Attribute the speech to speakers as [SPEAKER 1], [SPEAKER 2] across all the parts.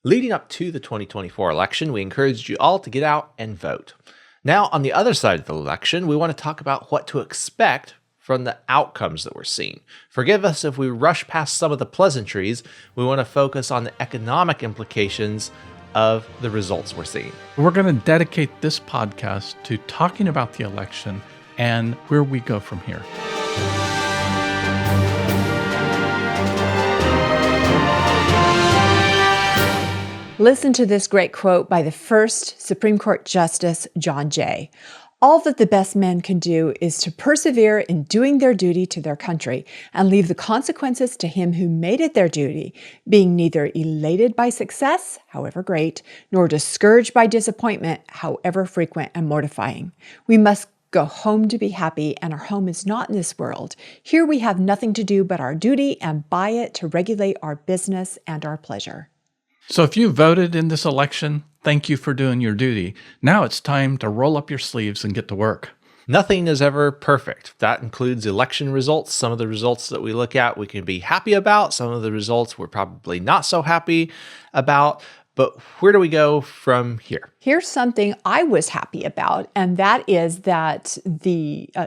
[SPEAKER 1] Leading up to the 2024 election, we encouraged you all to get out and vote. Now, on the other side of the election, we want to talk about what to expect from the outcomes that we're seeing. Forgive us if we rush past some of the pleasantries. We want to focus on the economic implications of the results we're seeing.
[SPEAKER 2] We're going to dedicate this podcast to talking about the election and where we go from here.
[SPEAKER 3] Listen to this great quote by the first Supreme Court Justice, John Jay. All that the best men can do is to persevere in doing their duty to their country and leave the consequences to him who made it their duty, being neither elated by success, however great, nor discouraged by disappointment, however frequent and mortifying. We must go home to be happy, and our home is not in this world. Here we have nothing to do but our duty, and by it to regulate our business and our pleasure.
[SPEAKER 2] So if you voted in this election, thank you for doing your duty. Now it's time to roll up your sleeves and get to work.
[SPEAKER 1] Nothing is ever perfect. That includes election results. Some of the results that we look at, we can be happy about. Some of the results we're probably not so happy about. But where do we go from here?
[SPEAKER 3] Here's something I was happy about, and that is that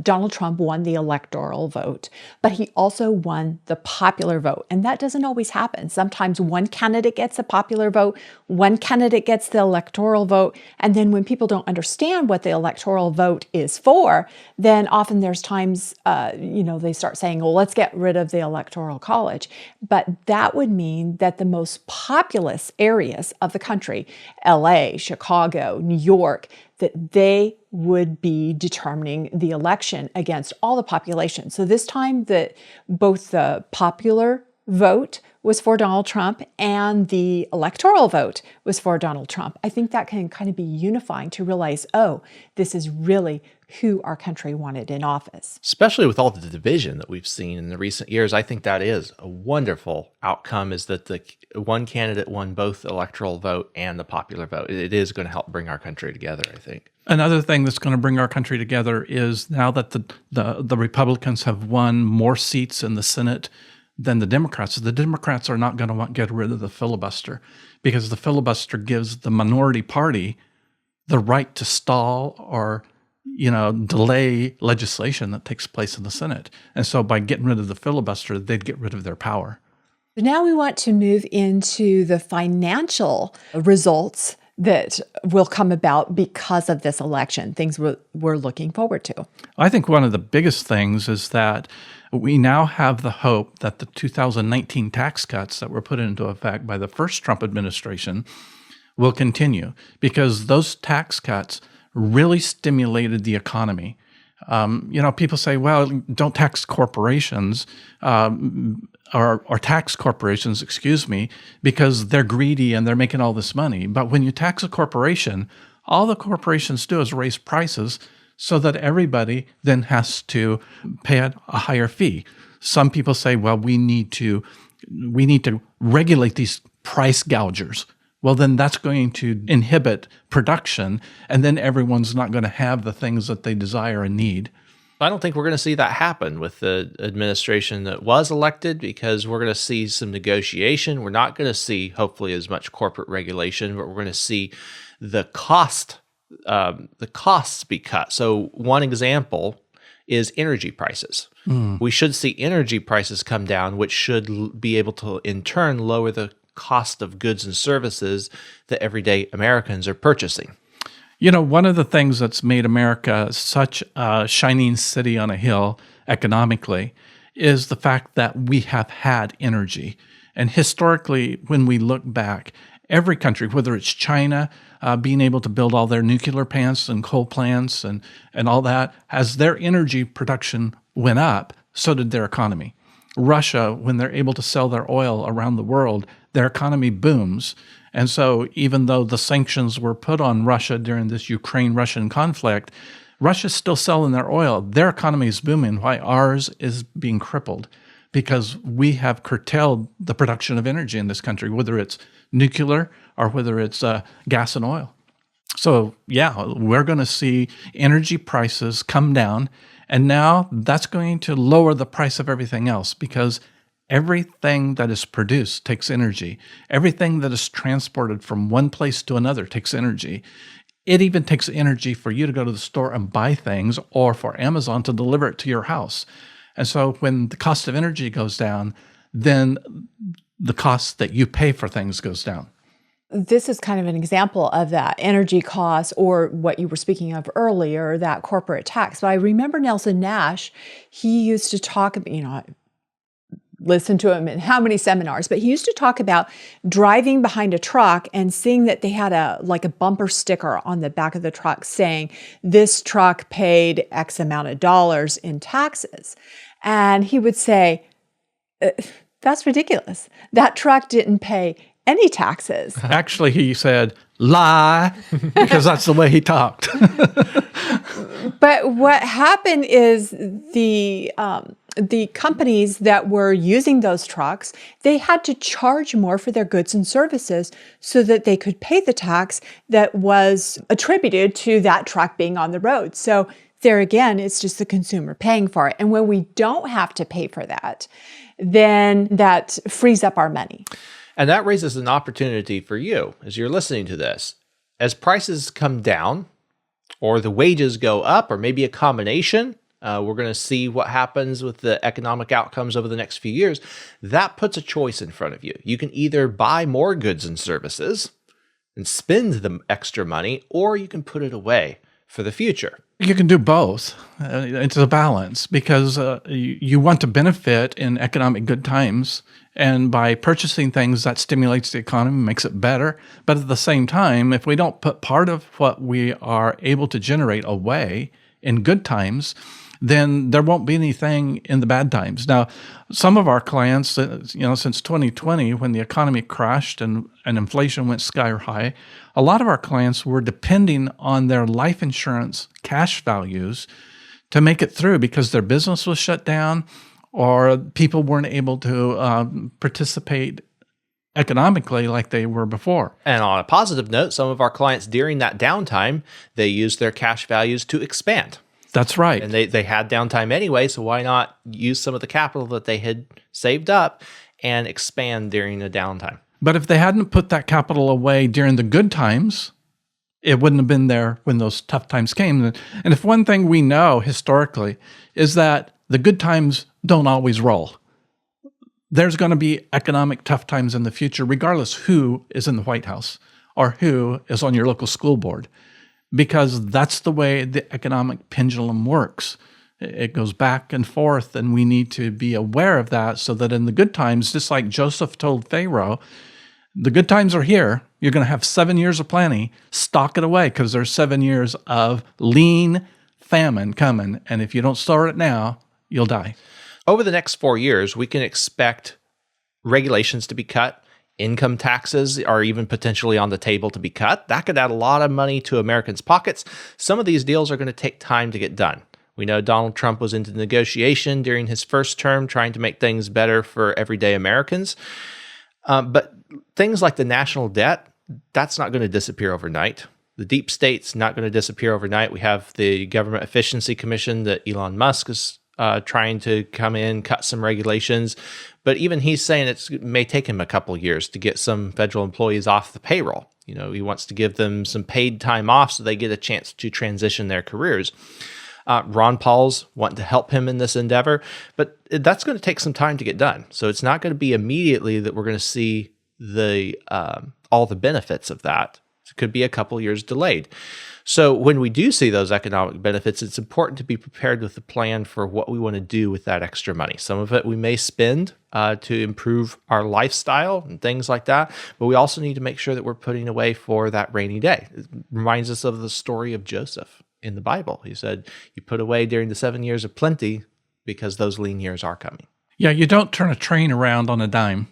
[SPEAKER 3] Donald Trump won the electoral vote, but he also won the popular vote. And that doesn't always happen. Sometimes one candidate gets a popular vote, one candidate gets the electoral vote, and then when people don't understand what the electoral vote is for, then often there's times, they start saying, well, let's get rid of the electoral college. But that would mean that the most populous areas of the country, LA, Chicago, New York, that they would be determining the election against all the population. So this time that both the popular vote was for Donald Trump and the electoral vote was for Donald Trump. I think that can kind of be unifying to realize, oh, this is really who our country wanted in office.
[SPEAKER 1] Especially with all the division that we've seen in the recent years, I think that is a wonderful outcome, is that the one candidate won both the electoral vote and the popular vote. It is going to help bring our country together, I think.
[SPEAKER 2] Another thing that's going to bring our country together is now that the Republicans have won more seats in the Senate than the Democrats are not going to want to get rid of the filibuster, because the filibuster gives the minority party the right to stall or delay legislation that takes place in the Senate. And so by getting rid of the filibuster, they'd get rid of their power.
[SPEAKER 3] Now we want to move into the financial results that will come about because of this election, things we're looking forward to.
[SPEAKER 2] I think one of the biggest things is that we now have the hope that the 2019 tax cuts that were put into effect by the first Trump administration will continue, because those tax cuts really stimulated the economy. People say, well, don't tax corporations, or tax corporations, because they're greedy and they're making all this money. But when you tax a corporation, all the corporations do is raise prices so that everybody then has to pay a higher fee. Some people say, well, we need to regulate these price gougers. Well, then that's going to inhibit production, and then everyone's not going to have the things that they desire and need.
[SPEAKER 1] I don't think we're going to see that happen with the administration that was elected, because we're going to see some negotiation. We're not going to see, hopefully, as much corporate regulation, but we're going to see the costs be cut. So one example is energy prices. We should see energy prices come down, which should be able to, in turn, lower the cost of goods and services that everyday Americans are purchasing.
[SPEAKER 2] One of the things that's made America such a shining city on a hill economically is the fact that we have had energy. And historically, when we look back, every country, whether it's China, being able to build all their nuclear plants and coal plants and all that, as their energy production went up, so did their economy. Russia, when they're able to sell their oil around the world, their economy booms. And so even though the sanctions were put on Russia during this Ukraine-Russian conflict, Russia's still selling their oil. Their economy is booming, while ours is being crippled, because we have curtailed the production of energy in this country, whether it's nuclear or whether it's gas and oil. So yeah, we're going to see energy prices come down, and now that's going to lower the price of everything else, because Everything that is produced takes energy. Everything that is transported from one place to another takes energy. It even takes energy for you to go to the store and buy things, or for Amazon to deliver it to your house. And so when the cost of energy goes down, then the cost that you pay for things goes down.
[SPEAKER 3] This is kind of an example of that energy cost, or what you were speaking of earlier, that corporate tax. But I remember Nelson Nash, he used to talk about, I listened to him in how many seminars, but he used to talk about driving behind a truck and seeing that they had a bumper sticker on the back of the truck saying, this truck paid X amount of dollars in taxes. And he would say, that's ridiculous. That truck didn't pay any taxes.
[SPEAKER 2] Actually, he said, lie, because that's the way he talked.
[SPEAKER 3] But what happened is the companies that were using those trucks, they had to charge more for their goods and services so that they could pay the tax that was attributed to that truck being on the road. So there again, it's just the consumer paying for it. And when we don't have to pay for that, then that frees up our money.
[SPEAKER 1] And that raises an opportunity for you as you're listening to this. As prices come down, or the wages go up, or maybe a combination, we're going to see what happens with the economic outcomes over the next few years. That puts a choice in front of you. You can either buy more goods and services and spend the extra money, or you can put it away for the future.
[SPEAKER 2] You can do both. It's a balance, because you want to benefit in economic good times, and by purchasing things that stimulates the economy, makes it better. But at the same time, if we don't put part of what we are able to generate away in good times, then there won't be anything in the bad times. Now, some of our clients, since 2020, when the economy crashed and inflation went sky high, a lot of our clients were depending on their life insurance cash values to make it through, because their business was shut down, or people weren't able to participate economically like they were before.
[SPEAKER 1] And on a positive note, some of our clients during that downtime, they used their cash values to expand.
[SPEAKER 2] That's right.
[SPEAKER 1] And they had downtime anyway, so why not use some of the capital that they had saved up and expand during the downtime?
[SPEAKER 2] But if they hadn't put that capital away during the good times, it wouldn't have been there when those tough times came. And if one thing we know historically is that the good times don't always roll. There's going to be economic tough times in the future, regardless who is in the White House or who is on your local school board, because that's the way the economic pendulum works. It goes back and forth, and we need to be aware of that, so that in the good times, just like Joseph told Pharaoh, the good times are here. You're going to have 7 years of plenty. Stock it away, because there's 7 years of lean famine coming, and if you don't store it now, you'll die.
[SPEAKER 1] Over the next 4 years, we can expect regulations to be cut. Income taxes are even potentially on the table to be cut. That could add a lot of money to Americans' pockets. Some of these deals are going to take time to get done. We know Donald Trump was into negotiation during his first term, trying to make things better for everyday Americans. But things like the national debt, that's not going to disappear overnight. The deep state's not going to disappear overnight. We have the Government Efficiency Commission that Elon Musk is trying to come in, cut some regulations. But even he's saying it may take him a couple of years to get some federal employees off the payroll. He wants to give them some paid time off so they get a chance to transition their careers. Ron Paul's wanting to help him in this endeavor, but that's going to take some time to get done. So it's not going to be immediately that we're going to see the all the benefits of that. It could be a couple years delayed. So when we do see those economic benefits, it's important to be prepared with a plan for what we want to do with that extra money. Some of it we may spend to improve our lifestyle and things like that, but we also need to make sure that we're putting away for that rainy day. It reminds us of the story of Joseph in the Bible. He said, you put away during the 7 years of plenty because those lean years are coming.
[SPEAKER 2] Yeah, you don't turn a train around on a dime.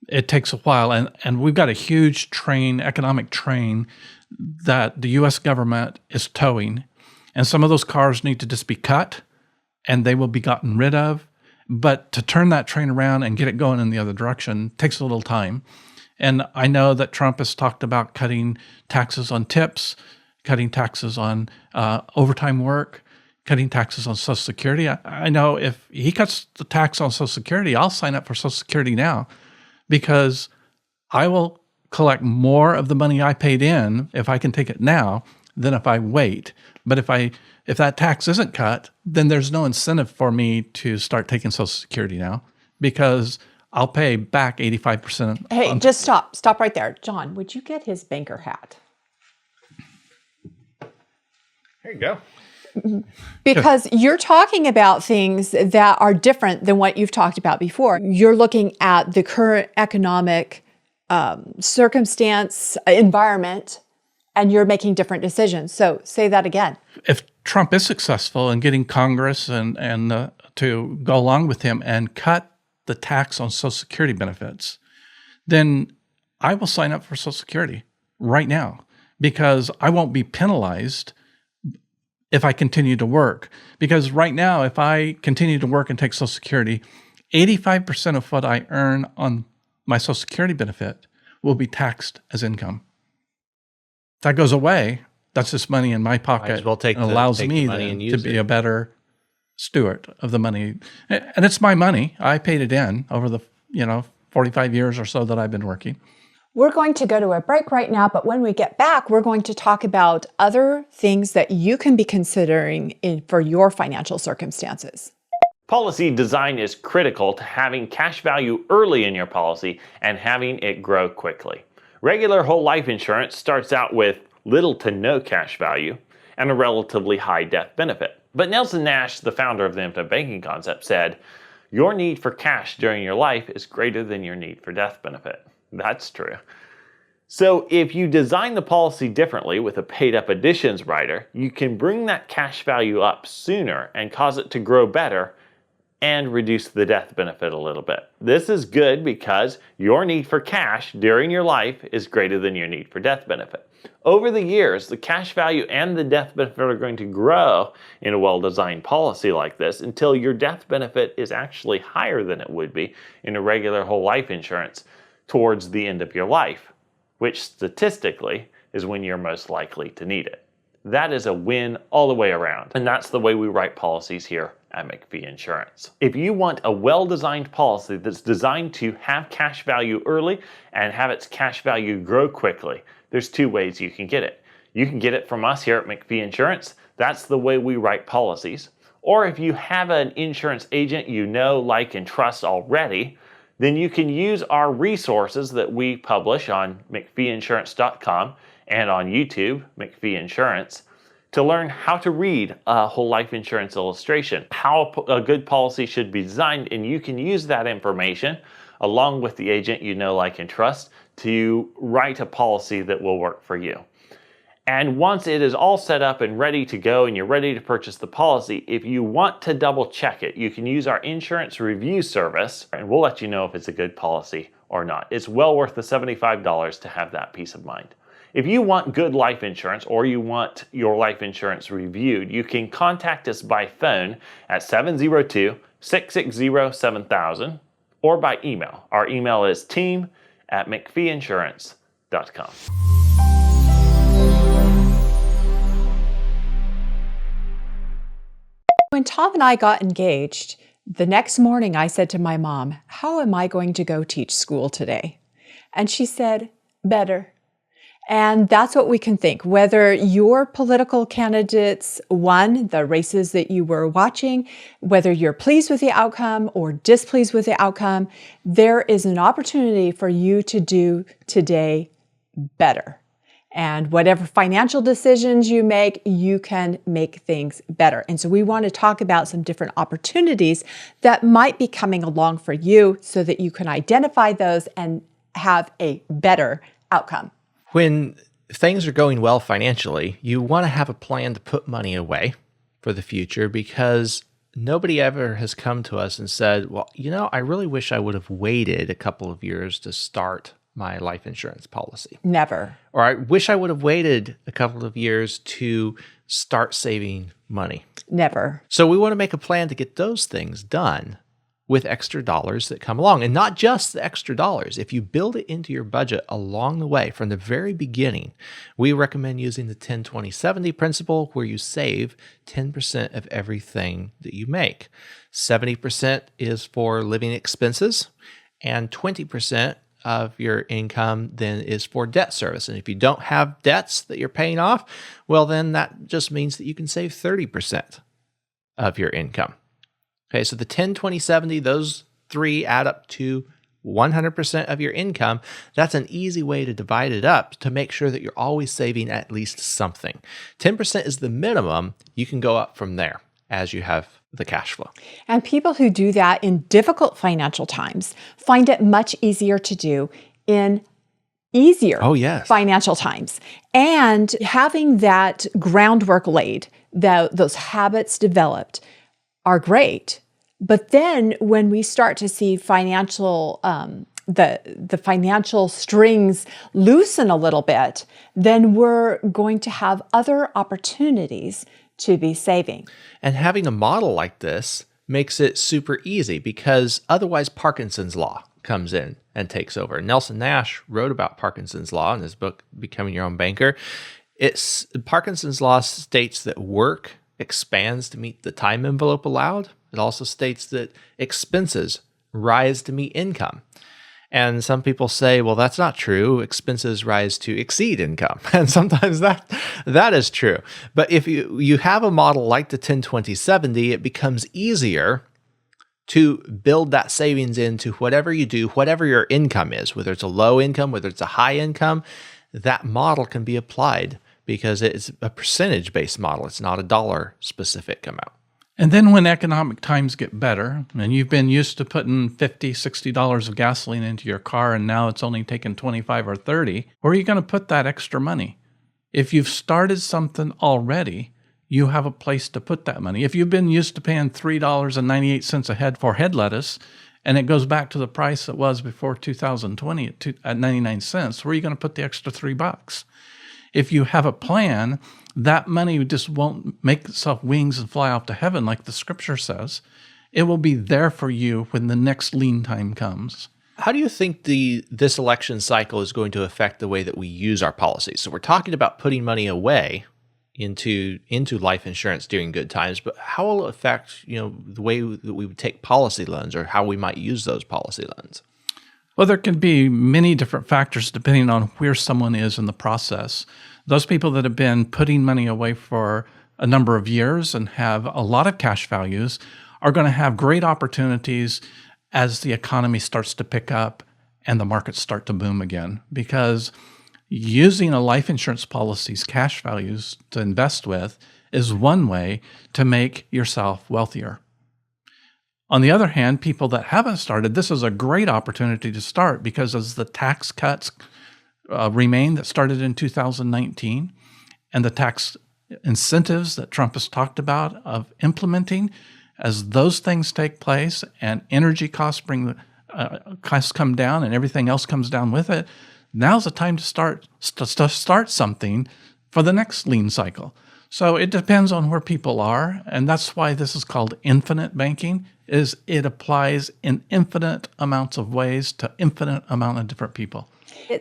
[SPEAKER 2] It takes a while, and we've got a huge economic train that the U.S. government is towing, and some of those cars need to just be cut, and they will be gotten rid of. But to turn that train around and get it going in the other direction takes a little time. And I know that Trump has talked about cutting taxes on tips, cutting taxes on overtime work, cutting taxes on Social Security. I know if he cuts the tax on Social Security, I'll sign up for Social Security now because I will collect more of the money I paid in if I can take it now than if I wait. But if that tax isn't cut, then there's no incentive for me to start taking Social Security now because I'll pay back 85%.
[SPEAKER 3] Hey, just stop. Stop right there. John, would you get his banker hat?
[SPEAKER 1] There you go.
[SPEAKER 3] Because you're talking about things that are different than what you've talked about before. You're looking at the current economic circumstance, environment, and you're making different decisions. So say that again.
[SPEAKER 2] If Trump is successful in getting Congress and to go along with him and cut the tax on Social Security benefits, then I will sign up for Social Security right now because I won't be penalized if I continue to work. Because right now, if I continue to work and take Social Security, 85% of what I earn on my Social Security benefit will be taxed as income. If that goes away, that's just money in my pocket.
[SPEAKER 1] Might as well take
[SPEAKER 2] and
[SPEAKER 1] the-
[SPEAKER 2] allows
[SPEAKER 1] take the
[SPEAKER 2] me
[SPEAKER 1] money
[SPEAKER 2] then
[SPEAKER 1] and
[SPEAKER 2] to
[SPEAKER 1] use
[SPEAKER 2] be
[SPEAKER 1] it.
[SPEAKER 2] a better steward of the money. And it's my money. I paid it in over the 45 years or so that I've been working.
[SPEAKER 3] We're going to go to a break right now, but when we get back, we're going to talk about other things that you can be considering for your financial circumstances.
[SPEAKER 4] Policy design is critical to having cash value early in your policy and having it grow quickly. Regular whole life insurance starts out with little to no cash value and a relatively high death benefit. But Nelson Nash, the founder of the infinite banking concept, said, "Your need for cash during your life is greater than your need for death benefit." That's true. So if you design the policy differently with a paid up additions rider, you can bring that cash value up sooner and cause it to grow better and reduce the death benefit a little bit. This is good because your need for cash during your life is greater than your need for death benefit. Over the years, the cash value and the death benefit are going to grow in a well-designed policy like this until your death benefit is actually higher than it would be in a regular whole life insurance towards the end of your life, which statistically is when you're most likely to need it. That is a win all the way around, and that's the way we write policies here at McPhee Insurance. If you want a well-designed policy that's designed to have cash value early and have its cash value grow quickly, there's two ways you can get it. You can get it from us here at McPhee Insurance. That's the way we write policies. Or if you have an insurance agent you know, like, and trust already, then you can use our resources that we publish on McPheeInsurance.com and on YouTube, McPhee Insurance, to learn how to read a whole life insurance illustration, how a good policy should be designed, and you can use that information along with the agent you know, like, and trust to write a policy that will work for you. And once it is all set up and ready to go and you're ready to purchase the policy, if you want to double check it, you can use our insurance review service and we'll let you know if it's a good policy or not. It's well worth the $75 to have that peace of mind. If you want good life insurance or you want your life insurance reviewed, you can contact us by phone at 702-660-7000 or by email. Our email is team@mcpheeinsurance.com.
[SPEAKER 3] When Tom and I got engaged, the next morning I said to my mom, "How am I going to go teach school today?" And she said, "Better." And that's what we can think. Whether your political candidates won the races that you were watching, whether you're pleased with the outcome or displeased with the outcome, there is an opportunity for you to do today better. And whatever financial decisions you make, you can make things better. And so we want to talk about some different opportunities that might be coming along for you so that you can identify those and have a better outcome.
[SPEAKER 1] When things are going well financially, you want to have a plan to put money away for the future because nobody ever has come to us and said, well, I really wish I would have waited a couple of years to start my life insurance policy.
[SPEAKER 3] Never.
[SPEAKER 1] Or I wish I would have waited a couple of years to start saving money.
[SPEAKER 3] Never.
[SPEAKER 1] So we want to make a plan to get those things done with extra dollars that come along. And not just the extra dollars. If you build it into your budget along the way from the very beginning, we recommend using the 10-20-70 principle, where you save 10% of everything that you make. 70% is for living expenses, and 20% of your income then is for debt service. And if you don't have debts that you're paying off, well, then that just means that you can save 30% of your income. Okay, so the 10-20-70, those three add up to 100% of your income. That's an easy way to divide it up to make sure that you're always saving at least something. 10% is the minimum. You can go up from there as you have the cash flow.
[SPEAKER 3] And people who do that in difficult financial times find it much easier to do in easier financial times. And having that groundwork laid, those habits developed, are great. But then when we start to see financial, the financial strings loosen a little bit, then we're going to have other opportunities to be saving.
[SPEAKER 1] And having a model like this makes it super easy, because otherwise Parkinson's law comes in and takes over. Nelson Nash wrote about Parkinson's law in his book, Becoming Your Own Banker. Parkinson's law states that work expands to meet the time envelope allowed. It also states that expenses rise to meet income. And some people say, well, that's not true. Expenses rise to exceed income. And sometimes that is true. But if you have a model like the 10-20-70, it becomes easier to build that savings into whatever you do, whatever your income is, whether it's a low income, whether it's a high income. That model can be applied because it's a percentage-based model. It's not a dollar-specific amount.
[SPEAKER 2] And then when economic times get better, and you've been used to putting $50, $60 of gasoline into your car, and now it's only taking 25 or 30, where are you going to put that extra money? If you've started something already, you have a place to put that money. If you've been used to paying $3.98 a head for head lettuce, and it goes back to the price it was before 2020 at 99 cents, where are you going to put the extra $3? If you have a plan, that money just won't make itself wings and fly off to heaven like the scripture says. It will be there for you when the next lean time comes.
[SPEAKER 1] How do you think this election cycle is going to affect the way that we use our policies? So we're talking about putting money away into life insurance during good times, but how will it affect the way that we would take policy loans, or how we might use those policy loans?
[SPEAKER 2] Well, there can be many different factors depending on where someone is in the process. Those people that have been putting money away for a number of years and have a lot of cash values are going to have great opportunities as the economy starts to pick up and the markets start to boom again, because using a life insurance policy's cash values to invest with is one way to make yourself wealthier. On the other hand, people that haven't started, this is a great opportunity to start, because as the tax cuts remain that started in 2019, and the tax incentives that Trump has talked about of implementing, as those things take place and energy costs costs come down and everything else comes down with it, now's the time to start something for the next lean cycle. So it depends on where people are, and that's why this is called infinite banking. It applies in infinite amounts of ways to infinite amount of different people.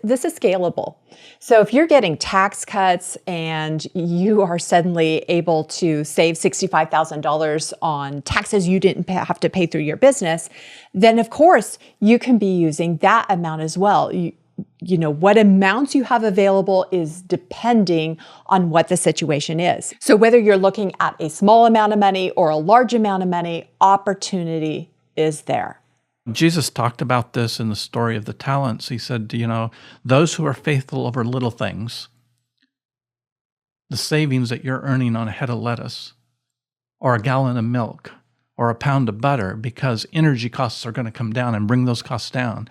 [SPEAKER 3] This is scalable. So if you're getting tax cuts and you are suddenly able to save $65,000 on taxes you didn't have to pay through your business, then of course you can be using that amount as well. You know, what amounts you have available is depending on what the situation is. So whether you're looking at a small amount of money or a large amount of money, opportunity is there.
[SPEAKER 2] Jesus talked about this in the story of the talents. He said, those who are faithful over little things, the savings that you're earning on a head of lettuce or a gallon of milk or a pound of butter, because energy costs are going to come down and bring those costs down.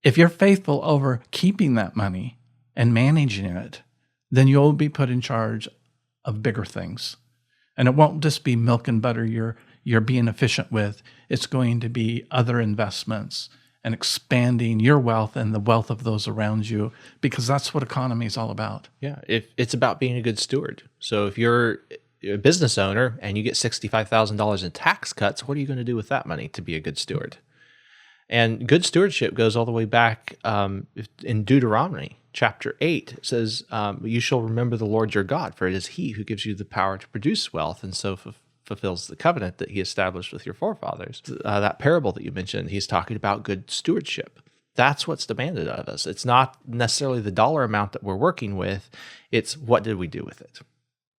[SPEAKER 2] If you're faithful over keeping that money and managing it, then you'll be put in charge of bigger things. And it won't just be milk and butter you're being efficient with. It's going to be other investments and expanding your wealth and the wealth of those around you, because that's what economy is all about.
[SPEAKER 1] Yeah, it's about being a good steward. So if you're a business owner and you get $65,000 in tax cuts, what are you going to do with that money to be a good steward? And good stewardship goes all the way back in Deuteronomy chapter 8. It says, you shall remember the Lord your God, for it is he who gives you the power to produce wealth and so fulfills the covenant that he established with your forefathers. That parable that you mentioned, he's talking about good stewardship. That's what's demanded of us. It's not necessarily the dollar amount that we're working with. It's what did we do with it?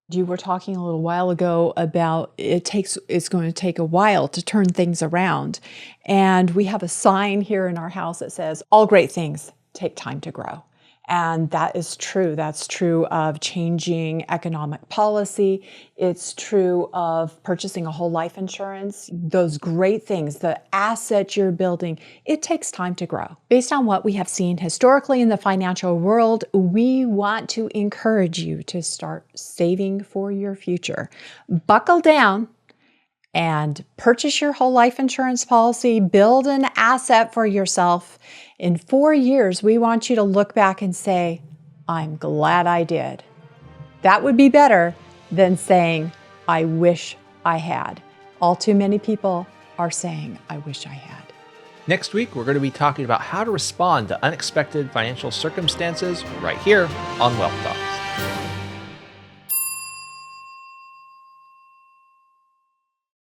[SPEAKER 3] You were talking a little while ago about it's going to take a while to turn things around. And we have a sign here in our house that says, all great things take time to grow. And that is true. That's true of changing economic policy. It's true of purchasing a whole life insurance. Those great things, the assets you're building, it takes time to grow. Based on what we have seen historically in the financial world, we want to encourage you to start saving for your future. Buckle down and purchase your whole life insurance policy, build an asset for yourself. In 4 years, we want you to look back and say, I'm glad I did. That would be better than saying, I wish I had. All too many people are saying, I wish I had.
[SPEAKER 1] Next week, we're going to be talking about how to respond to unexpected financial circumstances right here on Wealth Talk.